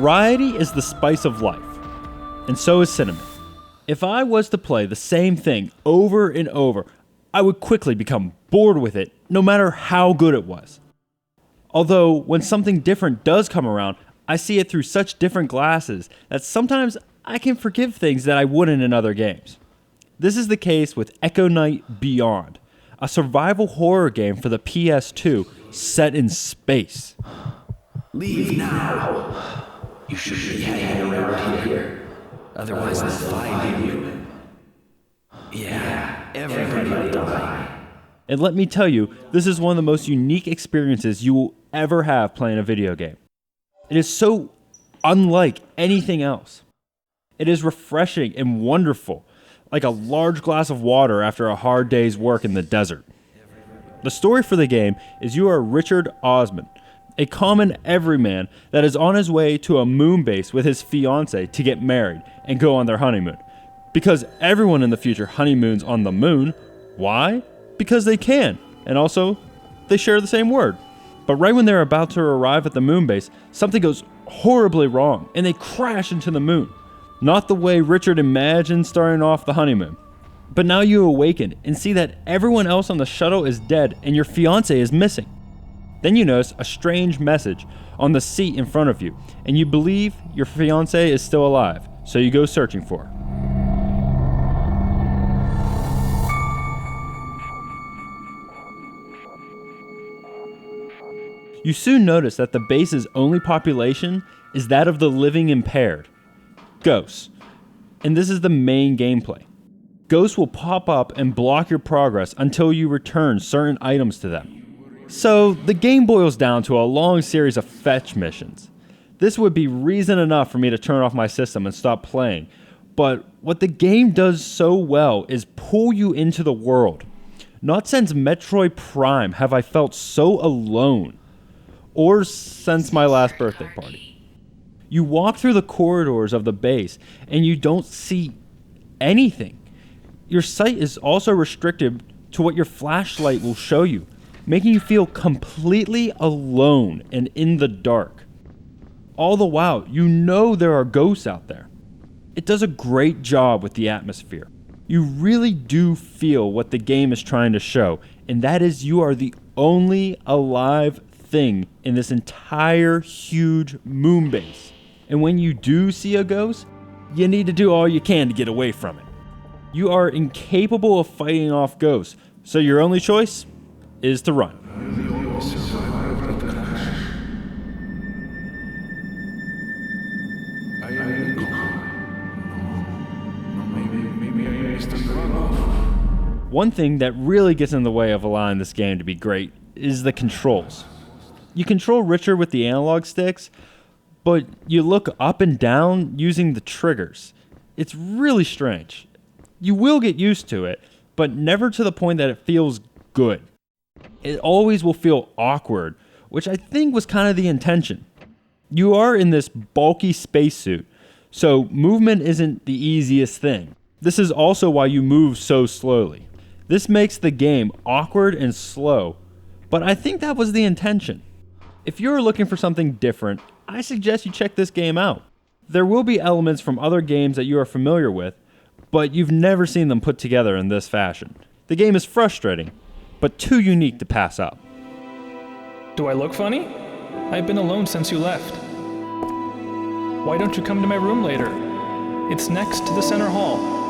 Variety is the spice of life, and so is cinema. If I was to play the same thing over and over, I would quickly become bored with it, no matter how good it was. Although, when something different does come around, I see it through such different glasses that sometimes I can forgive things that I wouldn't in other games. This is the case with Echo Night Beyond, a survival horror game for the PS2 set in space. Leave now. You shouldn't be hanging around here. Otherwise they'll find you. Yeah, everybody will die. And let me tell you, this is one of the most unique experiences you will ever have playing a video game. It is so unlike anything else. It is refreshing and wonderful, like a large glass of water after a hard day's work in the desert. The story for the game is you are Richard Osman, a common everyman that is on his way to a moon base with his fiancé to get married and go on their honeymoon. Because everyone in the future honeymoons on the moon. Why? Because they can, and also, they share the same word. But right when they're about to arrive at the moon base, something goes horribly wrong, and they crash into the moon. Not the way Richard imagined starting off the honeymoon. But now you awaken and see that everyone else on the shuttle is dead and your fiancé is missing. Then you notice a strange message on the seat in front of you, and you believe your fiancé is still alive, so you go searching for her. You soon notice that the base's only population is that of the living impaired, ghosts. And this is the main gameplay. Ghosts will pop up and block your progress until you return certain items to them. So the game boils down to a long series of fetch missions. This would be reason enough for me to turn off my system and stop playing. But what the game does so well is pull you into the world. Not since Metroid Prime have I felt so alone. Or since my last birthday party. You walk through the corridors of the base and you don't see anything. Your sight is also restricted to what your flashlight will show you, making you feel completely alone and in the dark. All the while, you know there are ghosts out there. It does a great job with the atmosphere. You really do feel what the game is trying to show, and that is you are the only alive thing in this entire huge moon base. And when you do see a ghost, you need to do all you can to get away from it. You are incapable of fighting off ghosts, so your only choice is to run. One thing that really gets in the way of allowing this game to be great is the controls. You control Richard with the analog sticks, but you look up and down using the triggers. It's really strange. You will get used to it, but never to the point that it feels good. It always will feel awkward, which I think was kind of the intention. You are in this bulky spacesuit, so movement isn't the easiest thing. This is also why you move so slowly. This makes the game awkward and slow, but I think that was the intention. If you're looking for something different, I suggest you check this game out. There will be elements from other games that you are familiar with, but you've never seen them put together in this fashion. The game is frustrating, but too unique to pass up. Do I look funny? I've been alone since you left. Why don't you come to my room later? It's next to the center hall.